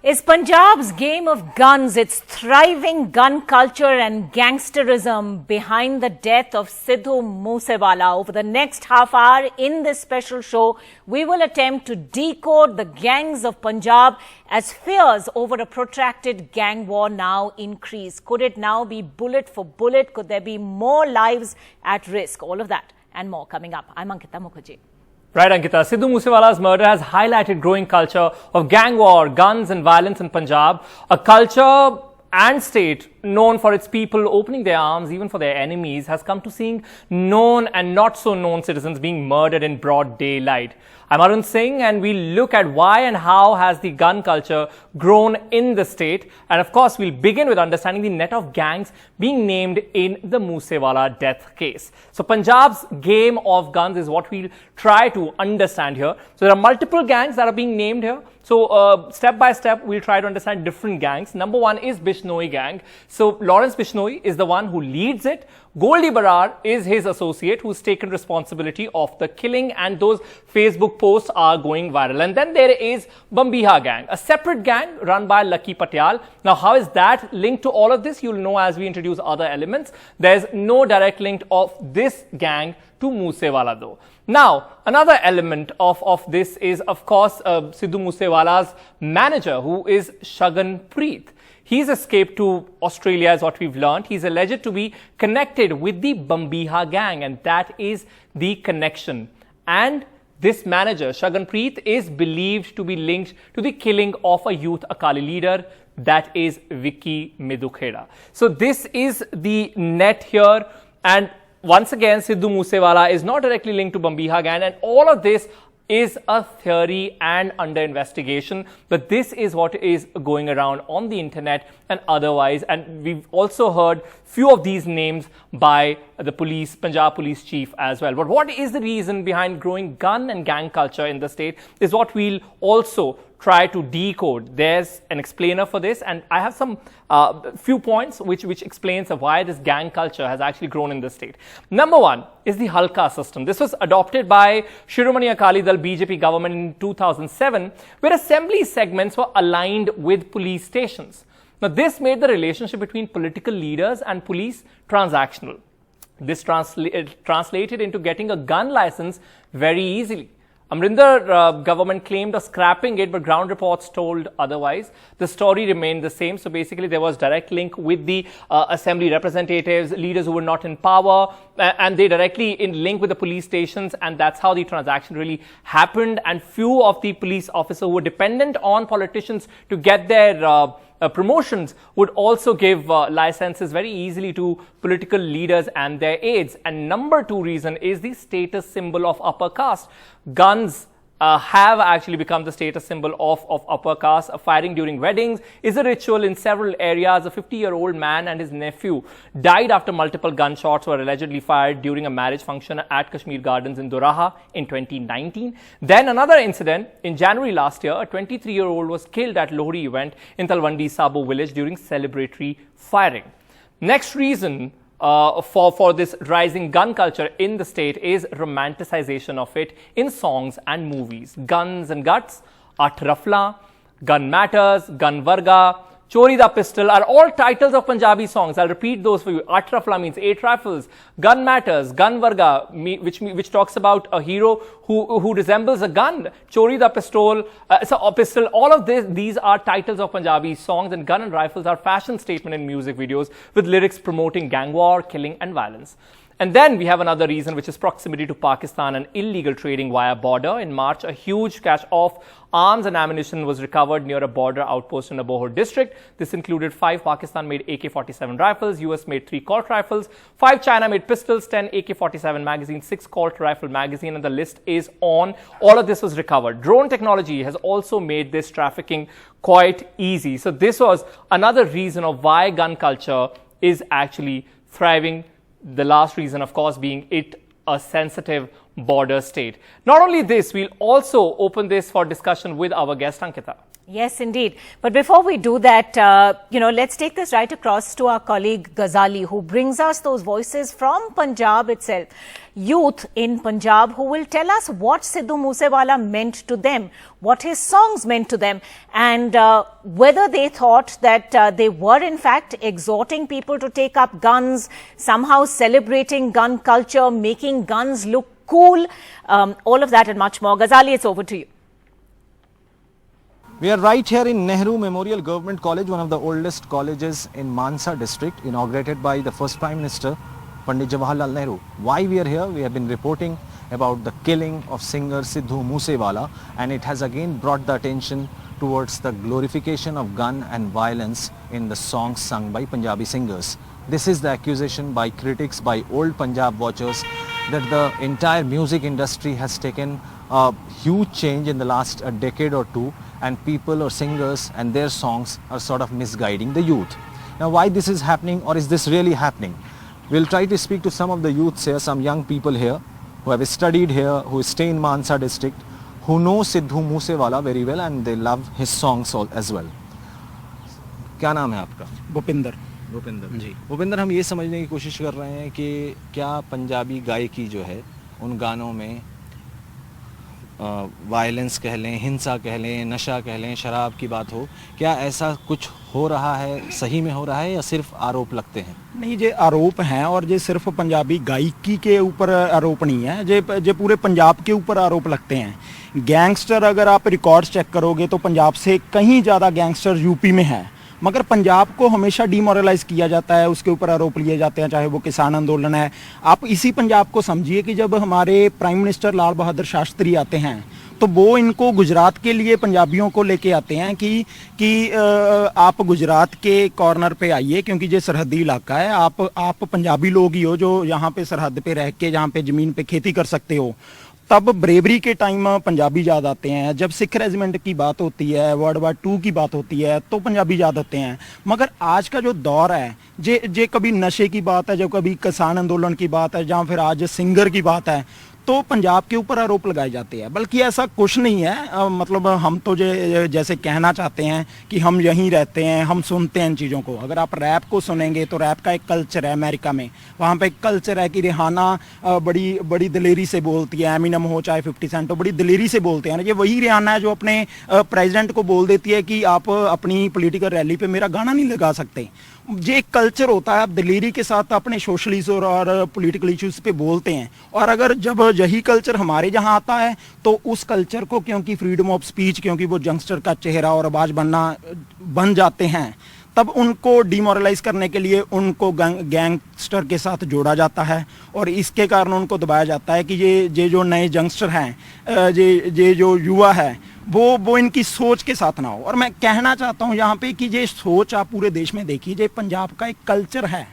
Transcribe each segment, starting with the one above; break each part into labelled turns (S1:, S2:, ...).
S1: Is Punjab's game of guns, its thriving gun culture and gangsterism behind the death of Sidhu Moosewala? Over the next half hour in this special show, we will attempt to decode the gangs of Punjab as fears over a protracted gang war now increase. Could it now be bullet for bullet? Could there be more lives at risk? All of that and more coming up. I'm Ankita Mukherjee.
S2: Right, Ankita. Sidhu Moosewala's murder has highlighted growing culture of gang war, guns and violence in Punjab, a culture and state known for its people opening their arms even for their enemies has come to seeing known and not so known citizens being murdered in broad daylight. I'm Arun Singh and we'll look at why and how has the gun culture grown in the state, and of course we'll begin with understanding the net of gangs being named in the Moosewala death case. So Punjab's game of guns is what we'll try to understand here. So there are multiple gangs that are being named here. So step by step, we'll try to understand different gangs. Number one is Bishnoi gang. So Lawrence Bishnoi is the one who leads it. Goldie Barar is his associate who's taken responsibility of the killing, and those Facebook posts are going viral. And then there is Bambiha gang, a separate gang run by Lucky Patyal. Now, how is that linked to all of this? You'll know as we introduce other elements. There's no direct link of this gang to Moosewala though. Now, another element of this is, of course, Sidhu Moosewala's manager, who is Shagan Preet. He's escaped to Australia, is what we've learned. He's alleged to be connected with the Bambiha gang, and that is the connection. And this manager, Shagan Preet, is believed to be linked to the killing of a youth Akali leader, that is Vicky Midhukheda. So this is the net here, and once again, Sidhu Moosewala is not directly linked to Bambiha gang, and all of this is a theory and under investigation, but this is what is going around on the internet and otherwise. And we've also heard few of these names by the police, Punjab police chief as well. But what is the reason behind growing gun and gang culture in the state is what we'll also try to decode. There's an explainer for this, and I have some few points which explains why this gang culture has actually grown in the state. Number one is the Halka system. This was adopted by Shiromani Akali Dal BJP government in 2007, where assembly segments were aligned with police stations. Now, this made the relationship between political leaders and police transactional. This translated into getting a gun license very easily. Amrinder government claimed of scrapping it, but ground reports told otherwise. The story remained the same. So basically, there was direct link with the assembly representatives, leaders who were not in power, and they directly in link with the police stations, and that's how the transaction really happened. And few of the police officers who were dependent on politicians to get their promotions would also give licenses very easily to political leaders and their aides. And number two reason is the status symbol of upper caste. Guns have actually become the status symbol of upper caste. Firing during weddings is a ritual in several areas. A 50-year-old man and his nephew died after multiple gunshots were allegedly fired during a marriage function at Kashmir Gardens in Doraha in 2019. Then another incident in January last year, a 23-year-old was killed at Lohri event in Talwandi Sabo village during celebratory firing. Next reason for this rising gun culture in the state is romanticization of it in songs and movies. Guns and Guts, At Rafla, Gun Matters, Gun Varga, Chori da Pistol are all titles of Punjabi songs. I'll repeat those for you. At Rafla means 8 rifles. Gun Matters, Gun Varga, which talks about a hero who resembles a gun. Chori da Pistol, pistol. All of these are titles of Punjabi songs, and gun and rifles are fashion statement in music videos with lyrics promoting gang war, killing and violence. And then we have another reason, which is proximity to Pakistan and illegal trading via border. In March, a huge cache of arms and ammunition was recovered near a border outpost in Abohar district. This included 5 Pakistan-made AK-47 rifles, US-made 3 Colt rifles, 5 China-made pistols, 10 AK-47 magazines, 6 Colt rifle magazine, and the list is on. All of this was recovered. Drone technology has also made this trafficking quite easy. So this was another reason of why gun culture is actually thriving. The last reason, of course, being it a sensitive border state. Not only this, we'll also open this for discussion with our guest, Ankita.
S1: Yes, indeed. But before we do that, let's take this right across to our colleague Ghazali, who brings us those voices from Punjab itself. Youth in Punjab who will tell us what Sidhu Moosewala meant to them, what his songs meant to them, and whether they thought that they were in fact exhorting people to take up guns, somehow celebrating gun culture, making guns look cool, all of that and much more. Ghazali, it's over to you.
S3: We are right here in Nehru Memorial Government College, one of the oldest colleges in Mansa district, inaugurated by the first Prime Minister, Pandit Jawaharlal Nehru. Why we are here? We have been reporting about the killing of singer Sidhu Moosewala, and it has again brought the attention towards the glorification of gun and violence in the songs sung by Punjabi singers. This is the accusation by critics, by old Punjab watchers, that the entire music industry has taken a huge change in the last decade or two, and people or singers and their songs are sort of misguiding the youth. Now, why this is happening, or is this really happening? We'll try to speak to some of the youths here, some young people here who have studied here, who stay in Mansa district, who know Sidhu Moosewala very well and they love his songs as well. क्या नाम है आपका?
S4: भूपिंदर।
S3: भूपिंदर जी। भूपिंदर, हम ये समझने की कोशिश कर रहे हैं कि क्या पंजाबी गायकी जो है उन गानों में वायलेंस कह लें, हिंसा कह लें, नशा कह लें, शराब की बात हो, क्या ऐसा कुछ हो रहा है, सही में हो रहा है, या सिर्फ आरोप लगते हैं?
S4: नहीं, ये आरोप हैं, और ये सिर्फ पंजाबी गायकी के ऊपर आरोप नहीं है, ये पूरे पंजाब के ऊपर आरोप लगते हैं। गैंगस्टर, अगर आप रिकॉर्ड्स चेक करोगे तो पंजाब से कहीं ज़्यादा गैंगस्टर यूपी में है, मगर पंजाब को हमेशा डिमोरलाइज किया जाता है, उसके ऊपर आरोप लिए जाते हैं, चाहे वो किसान आंदोलन है। आप इसी पंजाब को समझिए कि जब हमारे प्राइम मिनिस्टर लाल बहादुर शास्त्री आते हैं तो वो इनको गुजरात के लिए पंजाबियों को लेके आते हैं कि आप गुजरात के कॉर्नर पे आइए, क्योंकि ये सरहदी इलाका है, आप पंजाबी लोग ही हो जो यहाँ पे सरहद पे रह के जहाँ पे ज़मीन पे खेती कर सकते हो। तब ब्रेवरी के टाइम पंजाबी याद आते हैं, जब सिख रेजिमेंट की बात होती है, वर्ल्ड वार 2 की बात होती है तो पंजाबी याद आते हैं। मगर आज का जो दौर है, जे कभी नशे की बात है, जब कभी किसान आंदोलन की बात है, जहाँ फिर आज सिंगर की बात है, तो पंजाब के ऊपर आरोप लगाए जाते हैं। बल्कि ऐसा कुछ नहीं है, मतलब हम तो जैसे कहना चाहते हैं कि हम यहीं रहते हैं, हम सुनते हैं इन चीज़ों को। अगर आप रैप को सुनेंगे तो रैप का एक कल्चर है अमेरिका में, वहाँ पे एक कल्चर है कि रिहाना बड़ी दिलेरी से बोलती है, एमिनेट हो चाहे 50 सेंट हो, बड़ी दिलेरी से बोलते हैं। ये वही रिहाना है जो अपने प्रेसिडेंट को बोल देती है कि आप अपनी पॉलिटिकल रैली पे मेरा गाना नहीं लगा सकते। ये एक कल्चर होता है, आप दिलेरी के साथ अपने सोशल इशूज और पॉलिटिकल इश्यूज पे बोलते हैं। और अगर जब यही कल्चर हमारे जहां आता है तो उस कल्चर को, क्योंकि फ्रीडम ऑफ स्पीच, क्योंकि वो यंगस्टर का चेहरा और आवाज बन जाते हैं, तब उनको डिमोरलाइज करने के लिए उनको गैंगस्टर के साथ जोड़ा जाता है, और इसके कारण उनको दबाया जाता है कि ये जो नए यंगस्टर हैं, ये जो युवा है, वो इनकी सोच के साथ ना हो। और मैं कहना चाहता हूँ यहाँ पे कि ये सोच आप पूरे देश में देखिए, ये पंजाब का एक कल्चर है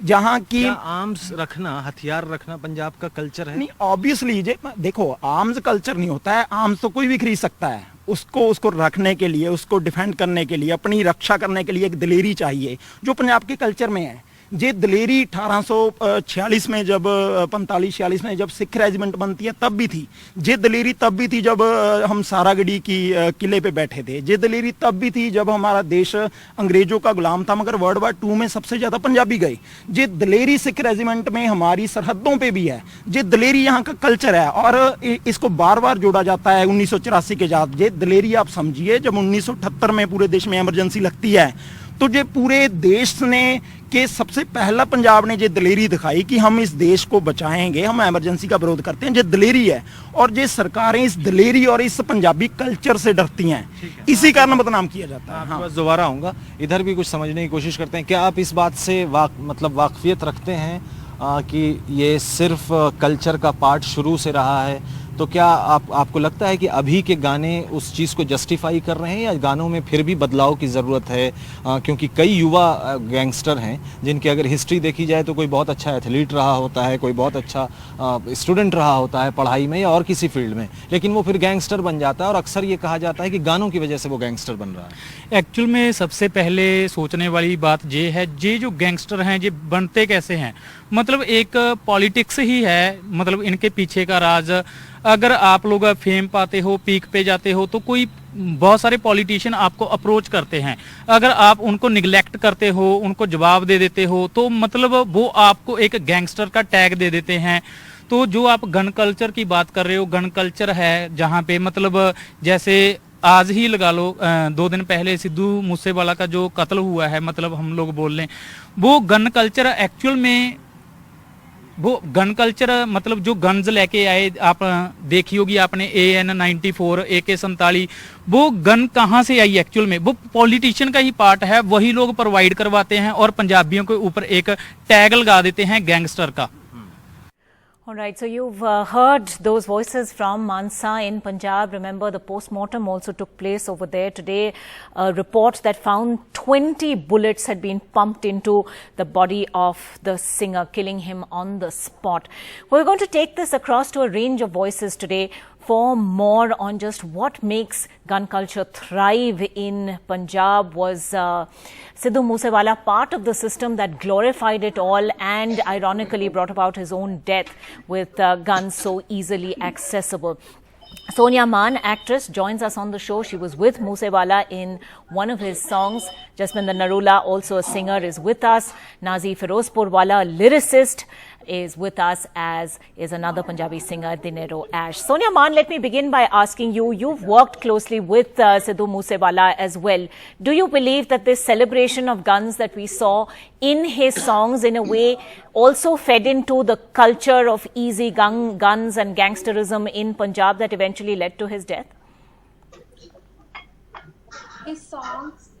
S4: जहाँ की
S3: आर्म्स रखना, हथियार रखना पंजाब का कल्चर है।
S4: नहीं, ऑब्वियसली देखो, आर्म्स कल्चर नहीं होता है, आर्म्स तो कोई भी खरीद सकता है। उसको रखने के लिए, उसको डिफेंड करने के लिए, अपनी रक्षा करने के लिए एक दिलेरी चाहिए, जो पंजाब के कल्चर में है। ये दिलेरी 1846 में, जब 45-46 में जब सिख रेजिमेंट बनती है तब भी थी। ये दिलेरी तब भी थी जब हम सारागढ़ी की किले पे बैठे थे। ये दिलेरी तब भी थी जब हमारा देश अंग्रेजों का गुलाम था, मगर वर्ल्ड वार 2 में सबसे ज्यादा पंजाबी गए। ये दिलेरी सिख रेजिमेंट में हमारी सरहदों पे भी है। ये दिलेरी यहाँ का कल्चर है, और इसको बार बार जोड़ा जाता है 1984 के साथ। ये दिलेरी आप समझिए, जब 1978 में पूरे देश में इमरजेंसी लगती है तो ये पूरे देश ने कि सबसे पहला पंजाब ने ये दिलेरी दिखाई कि हम इस देश को बचाएंगे, हम इमरजेंसी का विरोध करते हैं। ये दिलेरी है, और ये सरकारें इस दिलेरी और इस पंजाबी कल्चर से डरती हैं, इसी कारण बदनाम किया जाता है।
S3: हाँ, बस दोबारा आऊँगा, इधर भी कुछ समझने की कोशिश करते हैं। क्या आप इस बात से वाकफियत रखते हैं कि ये सिर्फ कल्चर का पार्ट शुरू से रहा है? तो क्या आपको लगता है कि अभी के गाने उस चीज़ को जस्टिफाई कर रहे हैं, या गानों में फिर भी बदलाव की ज़रूरत है? क्योंकि कई युवा गैंगस्टर हैं जिनकी अगर हिस्ट्री देखी जाए तो कोई बहुत अच्छा एथलीट रहा होता है, कोई बहुत अच्छा स्टूडेंट रहा होता है पढ़ाई में या और किसी फील्ड में, लेकिन वो फिर गैंगस्टर बन जाता है, और अक्सर ये कहा जाता है कि गानों की वजह से वो गैंगस्टर बन रहा है।
S5: एक्चुअल में सबसे पहले सोचने वाली बात ये है, ये जो गैंगस्टर हैं ये बनते कैसे हैं? मतलब एक पॉलिटिक्स ही है, मतलब इनके पीछे का राज। अगर आप लोग फेम पाते हो, पीक पे जाते हो, तो कोई बहुत सारे पॉलिटिशियन आपको अप्रोच करते हैं। अगर आप उनको निगलेक्ट करते हो, उनको जवाब दे देते हो, तो मतलब वो आपको एक गैंगस्टर का टैग दे देते हैं। तो जो आप गन कल्चर की बात कर रहे हो, गन कल्चर है जहाँ पे मतलब जैसे आज ही लगा लो 2 दिन पहले सिद्धू मूसेवाला का जो कत्ल हुआ है, मतलब हम लोग बोल लें वो गन कल्चर एक्चुअल में, वो गन कल्चर मतलब जो गन्स लेके आए, आप देखी होगी आपने AN-94 AK-47, वो गन कहाँ से आई एक्चुअल में? वो पॉलिटिशियन का ही पार्ट है, वही लोग प्रोवाइड करवाते हैं और पंजाबियों के ऊपर एक टैग लगा देते हैं गैंगस्टर का।
S1: All right, so you've heard those voices from Mansa in Punjab. Remember, the post-mortem also took place over there today. Reports that found 20 bullets had been pumped into the body of the singer, killing him on the spot. We're going to take this across to a range of voices today for more on just what makes gun culture thrive in Punjab. Was Sidhu Moosewala part of the system that glorified it all and ironically brought about his own death with guns so easily accessible? Sonia Maan, actress, joins us on the show. She was with Moosewala in one of his songs. Jasminder Narula, also a singer, is with us. Nazi Firozpurwala, a lyricist, is with us, as is another Punjabi singer, Dinero Ash. Sonia Maan, let me begin by asking you, you've worked closely with Sidhu Moosewala as well. Do you believe that this celebration of guns that we saw in his songs in a way also fed into the culture of easy guns and gangsterism in Punjab that eventually led to his death?
S6: His songs,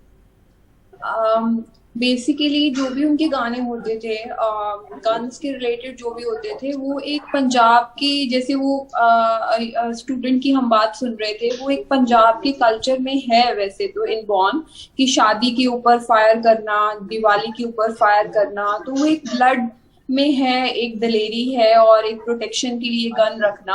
S6: basically जो भी उनके गाने होते थे guns के related जो भी होते थे, वो एक पंजाब की, जैसे वो स्टूडेंट की हम बात सुन रहे थे, वो एक पंजाब के कल्चर में है वैसे तो इनबॉर्न, कि शादी के ऊपर फायर करना, दिवाली के ऊपर फायर करना, तो वो एक ब्लड में है, एक दलेरी है और एक प्रोटेक्शन के लिए गन रखना।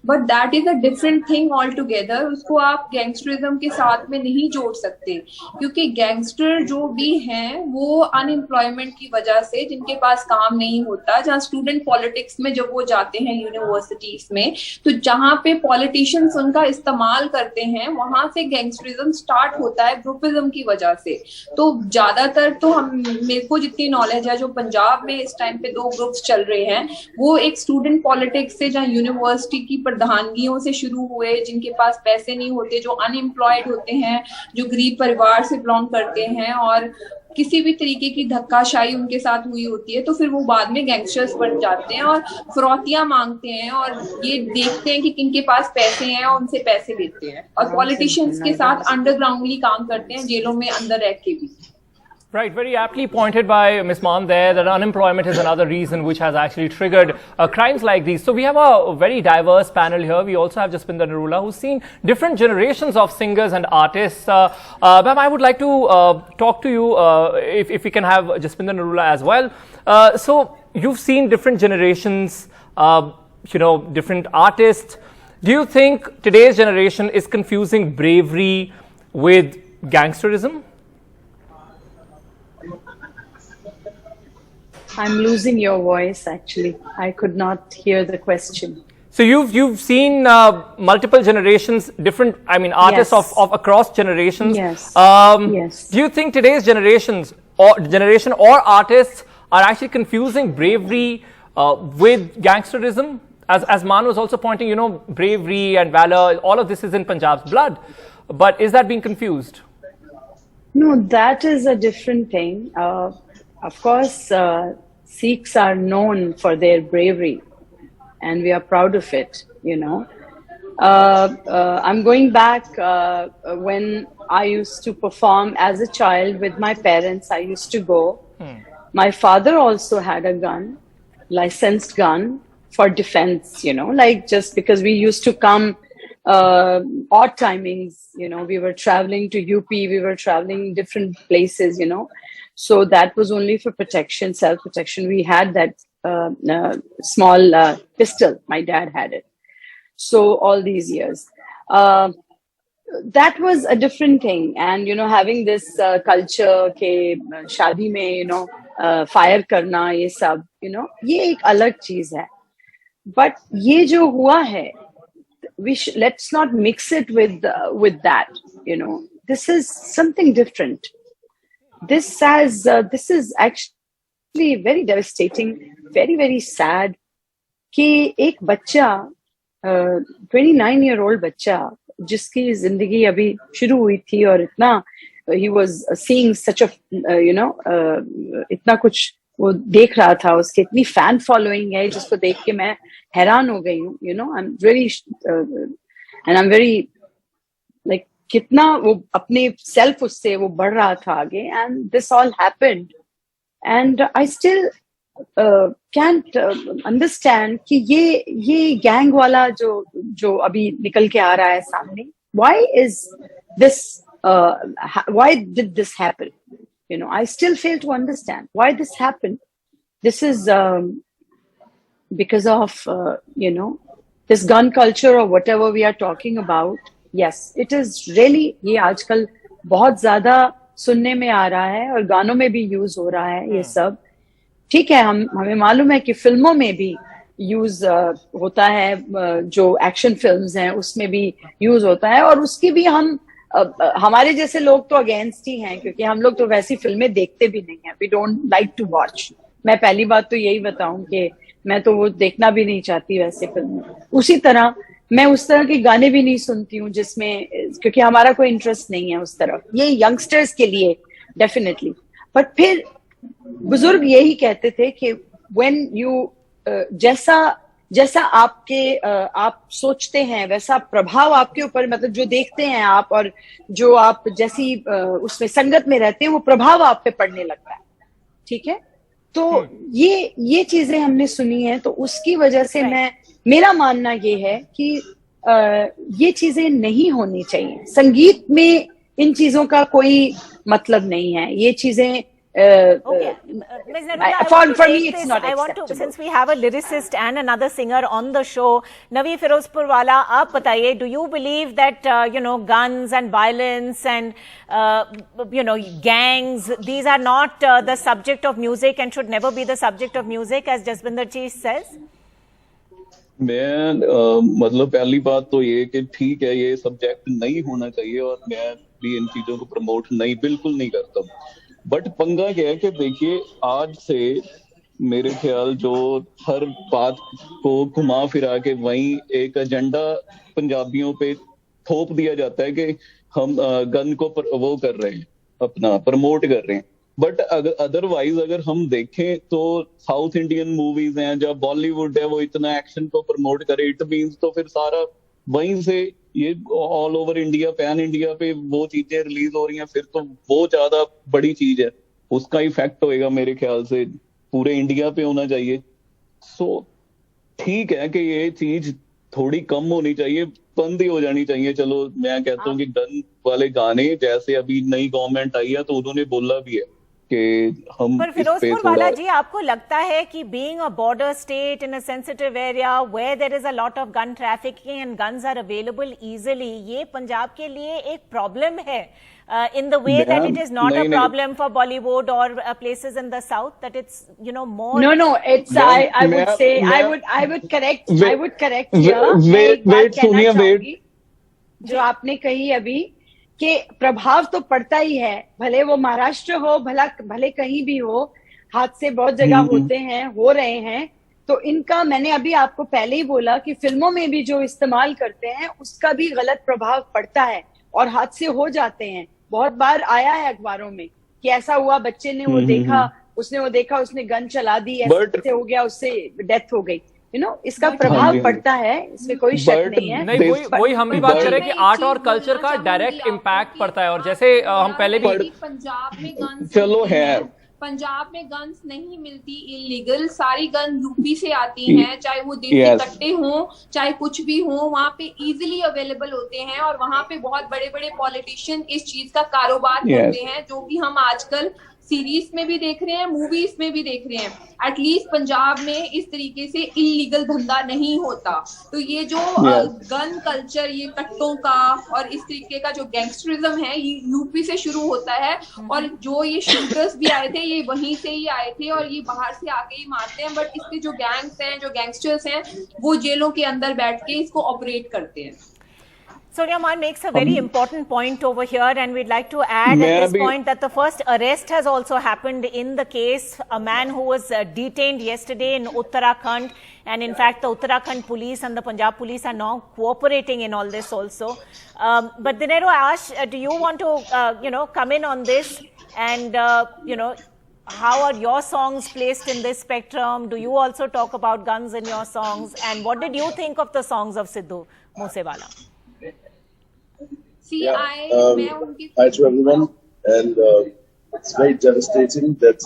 S6: But that is a different thing all together. उसको आप गैंगस्टरिज्म के साथ में नहीं जोड़ सकते, क्योंकि गैंगस्टर जो भी हैं वो अनएम्प्लॉयमेंट की वजह से, जिनके पास काम नहीं होता, जहाँ स्टूडेंट पॉलिटिक्स में जब वो जाते हैं यूनिवर्सिटीज में, तो जहाँ पे पॉलिटिशियंस उनका इस्तेमाल करते हैं, वहां से गैंगस्टरिज्म स्टार्ट होता है ग्रुपिज्म की वजह से। तो ज्यादातर तो मेरे को जितनी नॉलेज है, जो पंजाब में इस टाइम पे 2 ग्रुप्स चल रहे हैं, वो एक स्टूडेंट पॉलिटिक्स से, जहाँ यूनिवर्सिटी की प्रधानगियों से शुरू हुए, जिनके पास पैसे नहीं होते, जो अनएम्प्लॉयड होते हैं, जो गरीब परिवार से बिलोंग करते हैं, और किसी भी तरीके की धक्काशाही उनके साथ हुई होती है, तो फिर वो बाद में गैंगस्टर्स बन जाते हैं और फिरौतियां मांगते हैं और ये देखते हैं कि किनके पास पैसे हैं और उनसे पैसे लेते हैं, और पॉलिटिशियंस के साथ अंडरग्राउंडली काम करते हैं, जेलों में अंदर रह के भी।
S2: Right, very aptly pointed by Ms. Maan there that unemployment is another reason which has actually triggered crimes like these. So we have a very diverse panel here. We also have Jasminder Narula, who's seen different generations of singers and artists. Ma'am, I would like to talk to you, if we can have Jasminder Narula as well. So you've seen different generations, different artists. Do you think today's generation is confusing bravery with gangsterism?
S7: I'm losing your voice, actually. I could not hear the question.
S2: So you've seen multiple generations, different, artists
S7: Yes.
S2: of across generations.
S7: Yes. Yes.
S2: Do you think today's generation or artists are actually confusing bravery with gangsterism? As Maan was also pointing, bravery and valor, all of this is in Punjab's blood. But is that being confused?
S7: No, that is a different thing. Of course, Sikhs are known for their bravery, and we are proud of it, I'm going back when I used to perform as a child with my parents. I used to go. My father also had a gun, licensed gun for defense, just because we used to come odd timings, we were traveling to UP, we were traveling different places, So that was only for protection, self-protection. We had that small pistol. My dad had it. So all these years. That was a different thing. And, having this culture, ke shadi mein, fire करना, ये सब ये एक अलग चीज है। But ये जो हुआ है, let's not mix it with that. This is something different. This is actually very devastating, very very sad कि एक बच्चा 29-year-old बच्चा जिसकी जिंदगी अभी शुरू हुई थी और इतना he was seeing such a इतना कुछ वो देख रहा था, उसकी इतनी फैन फॉलोइंग है जिसको देख के मैं हैरान हो गई हूँ। I'm very and I'm very like कितना वो अपने सेल्फ उससे वो बढ़ रहा था आगे, and this all happened and I still can't understand कि ये गैंग वाला जो अभी निकल के आ रहा है सामने, why did this happen? I still fail to understand why this happened. This is because of this gun culture or whatever we are talking about. Yes, it is really, ये आजकल बहुत ज्यादा सुनने में आ रहा है और गानों में भी यूज हो रहा है ये सब। ठीक है, हमें मालूम है कि फिल्मों में भी यूज होता है, जो एक्शन फिल्म्स हैं उसमें भी यूज होता है, और उसकी भी हमारे जैसे लोग तो अगेंस्ट ही हैं, क्योंकि हम लोग तो वैसी फिल्में देखते भी नहीं हैं। We don't like to watch. मैं पहली बात तो यही बताऊं कि मैं तो वो देखना भी नहीं चाहती वैसे फिल्में। उसी तरह मैं उस तरह के गाने भी नहीं सुनती हूँ जिसमें, क्योंकि हमारा कोई इंटरेस्ट नहीं है उस तरफ। ये यंगस्टर्स के लिए डेफिनेटली। बट फिर बुजुर्ग यही कहते थे कि व्हेन यू जैसा आप सोचते हैं वैसा प्रभाव आपके ऊपर, मतलब जो देखते हैं आप और जो आप जैसी उसमें संगत में रहते हैं वो प्रभाव आप पे पड़ने लगता है। ठीक है, तो ये चीजें हमने सुनी है, तो उसकी वजह से मेरा मानना ये है कि ये चीजें नहीं होनी चाहिए। संगीत में इन चीजों का कोई मतलब नहीं है। ये चीजें
S1: Okay, Ms. Narula,
S7: for me it's not acceptable.
S1: Since we have a lyricist and another singer on the show, Navi Firozpurwala, आप बताइए, do you believe that guns and violence and gangs, these are not the subject of music and should never be the subject of music, as Jasbinder ji says?
S8: मैं मतलब पहली बात तो ये कि ठीक है, ये सब्जेक्ट नहीं होना चाहिए और मैं भी इन चीजों को प्रमोट बिल्कुल नहीं करता। बट पंगा क्या है कि देखिए, आज से मेरे ख्याल जो हर बात को घुमा फिरा के वहीं एक एजेंडा पंजाबियों पे थोप दिया जाता है कि हम गन को वो कर रहे हैं, अपना प्रमोट कर रहे हैं। बट अदरवाइज अगर हम देखें तो साउथ इंडियन मूवीज हैं, जब बॉलीवुड है वो इतना एक्शन को प्रमोट करे, इट मीन्स तो फिर सारा वहीं से ये all over India, pan India पे वो चीजें रिलीज हो रही हैं, फिर तो वो ज्यादा बड़ी चीज है, उसका इफेक्ट होएगा मेरे ख्याल से पूरे इंडिया पे होना चाहिए। सो ठीक है कि ये चीज थोड़ी कम होनी चाहिए, बंद ही हो जानी चाहिए। चलो मैं कहता हूँ कि गन वाले गाने, जैसे अभी नई गवर्नमेंट आई है तो उन्होंने बोला भी है कि हम,
S1: पर फिरोजपुरवाला जी, आपको लगता है कि being a border state in a sensitive area where there is a lot of gun trafficking and guns are available easily, ये पंजाब के लिए एक प्रॉब्लम है in the way that it is not a problem for Bollywood or places in the south, that it's more?
S7: No, it's I would say I would correct here।
S8: wait सुनिए, wait,
S7: जो आपने कही अभी कि प्रभाव तो पड़ता ही है, भले वो महाराष्ट्र हो, भले कहीं भी हो, हादसे बहुत जगह होते हैं, हो रहे हैं। तो इनका मैंने अभी आपको पहले ही बोला कि फिल्मों में भी जो इस्तेमाल करते हैं उसका भी गलत प्रभाव पड़ता है और हादसे हो जाते हैं। बहुत बार आया है अखबारों में कि ऐसा हुआ, बच्चे ने वो देखा, उसने गन चला दी, ऐसे हो गया, उससे डेथ हो गई। इसका प्रभाव पड़ता है, इसमें कोई शक नहीं है।
S2: नहीं, वही हम भी बात करें कि आर्ट और कल्चर का डायरेक्ट इम्पैक्ट पड़ता है। और जैसे हम पहले भी,
S6: पंजाब में गन्स
S8: चलो है,
S6: पंजाब में गन्स नहीं मिलती इलीगल, सारी गन यूपी से आती हैं, चाहे वो देसी कट्टे हों, चाहे कुछ भी हो, वहाँ पे इजीली अवेलेबल होते हैं और वहाँ पे बहुत बड़े बड़े पॉलिटिशियन इस चीज का कारोबार करते हैं, जो कि हम आजकल सीरीज में भी देख रहे हैं, मूवीज में भी देख रहे हैं। एटलीस्ट पंजाब में इस तरीके से इलीगल धंधा नहीं होता। तो ये जो गन कल्चर, ये कट्टों का और इस तरीके का जो गैंगस्टरिज्म है, ये यूपी से शुरू होता है। और जो ये शूटर्स भी आए थे, ये वहीं से ही आए थे और ये बाहर से आके ही मारते हैं। बट इसके जो गैंग्स हैं, जो गैंगस्टर्स हैं, वो जेलों के अंदर बैठ के इसको ऑपरेट करते हैं।
S1: Sonia Man makes a very important point over here, and we'd like to add at this point that the first arrest has also happened in the case. A man who was detained yesterday in Uttarakhand, and in fact the Uttarakhand police and the Punjab police are now cooperating in all this also. But Dinero, Ash, do you want to come in on this, and how are your songs placed in this spectrum? Do you also talk about guns in your songs, and what did you think of the songs of Sidhu Moosewala?
S6: See,
S9: hi to everyone, and it's very devastating that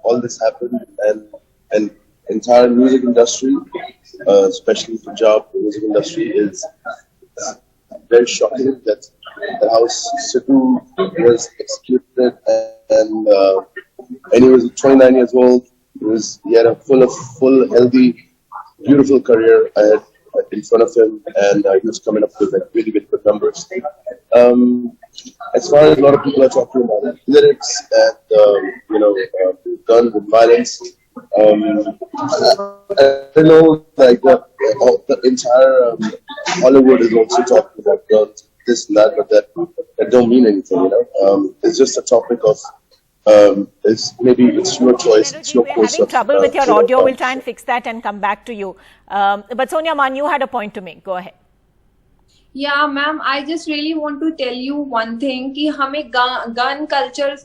S9: all this happened, and entire music industry, especially Punjab music industry, is very shocking that how Sidhu was executed, and he was 29 years old. He had a full, healthy, beautiful career ahead in front of him, and he was coming up with like really good numbers. As far as a lot of people are talking about lyrics and guns and violence, I don't know, like the entire Hollywood is also talking about guns, this and that, but that don't mean anything, it's just a topic of it's your choice. It's your course.
S1: Having trouble with your audio. We'll try and fix that and come back to you. But Sonia Man, you had a point to make. Go ahead.
S6: Yeah, ma'am. I just really want to tell you one thing कि हमें gun culture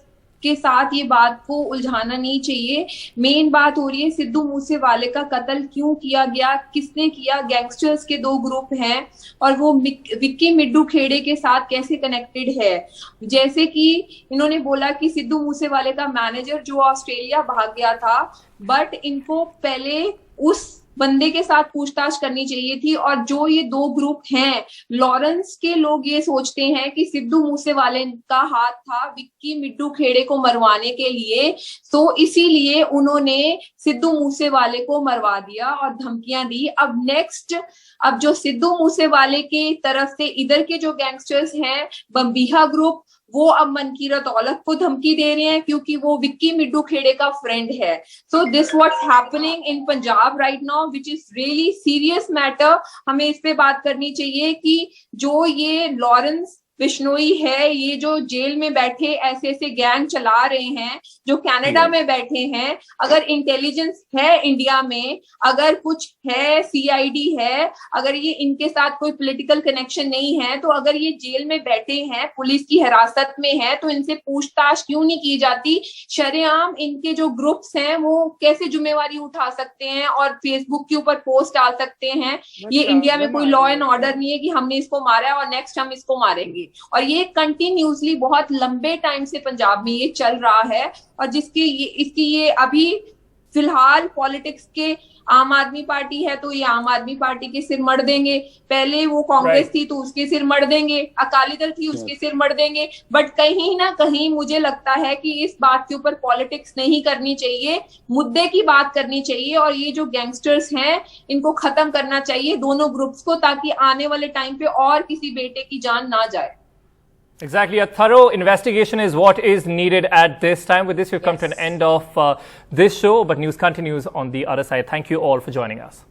S6: के साथ ये बात को उलझाना नहीं चाहिए। Main बात हो रही है सिद्धू मूसेवाले का कत्ल क्यों किया गया, किसने किया। गैंगस्टर्स के दो ग्रुप हैं और वो विक्की मिड्डू खेड़े के साथ कैसे कनेक्टेड है। जैसे कि इन्होंने बोला कि सिद्धू मूसेवाले का मैनेजर जो ऑस्ट्रेलिया भाग गया था, बट इनको पहले उस बंदे के साथ पूछताछ करनी चाहिए थी। और जो ये दो ग्रुप हैं, लॉरेंस के लोग ये सोचते हैं कि सिद्धू मूसेवाले का हाथ था विक्की मिड्डू खेड़े को मरवाने के लिए, तो इसीलिए उन्होंने सिद्धू मूसेवाले को मरवा दिया और धमकियां दी। अब जो सिद्धू मूसेवाले के तरफ से इधर के जो गैंगस्टर्स हैं, बम्बीहा ग्रुप, वो अब मनकीरत औलख को धमकी दे रहे हैं क्योंकि वो विक्की मिड्डू खेड़े का फ्रेंड है। So this what's happening in Punjab right now, which is really serious matter. हमें इस पे बात करनी चाहिए कि जो ये लॉरेंस बिश्नोई है, ये जो जेल में बैठे ऐसे गैंग चला रहे हैं, जो कनाडा में बैठे हैं, अगर इंटेलिजेंस है इंडिया में, अगर कुछ है, सीआईडी है, अगर ये इनके साथ कोई पॉलिटिकल कनेक्शन नहीं है, तो अगर ये जेल में बैठे हैं, पुलिस की हिरासत में है, तो इनसे पूछताछ क्यों नहीं की जाती। शरेआम इनके जो ग्रुप्स हैं वो कैसे जिम्मेवारी उठा सकते हैं और फेसबुक के ऊपर पोस्ट डाल सकते हैं। ये इंडिया में कोई लॉ एंड ऑर्डर नहीं है कि हमने इसको मारा है और नेक्स्ट हम इसको मारेंगे। और ये कंटिन्यूसली बहुत लंबे टाइम से पंजाब में ये चल रहा है, और इसकी ये अभी फिलहाल पॉलिटिक्स के आम आदमी पार्टी है तो ये आम आदमी पार्टी के सिर मड़ देंगे, पहले वो कांग्रेस थी तो उसके सिर मड़ देंगे, अकाली दल थी उसके सिर मड़ देंगे। बट कहीं ना कहीं मुझे लगता है कि इस बात के ऊपर पॉलिटिक्स नहीं करनी चाहिए, मुद्दे की बात करनी चाहिए। और ये जो गैंगस्टर्स हैं इनको खत्म करना चाहिए, दोनों ग्रुप्स को, ताकि आने वाले टाइम पे और किसी बेटे की जान ना जाए।
S2: Exactly. A thorough investigation is what is needed at this time. With this, we've come to an end of this show, but news continues on the other side. Thank you all for joining us.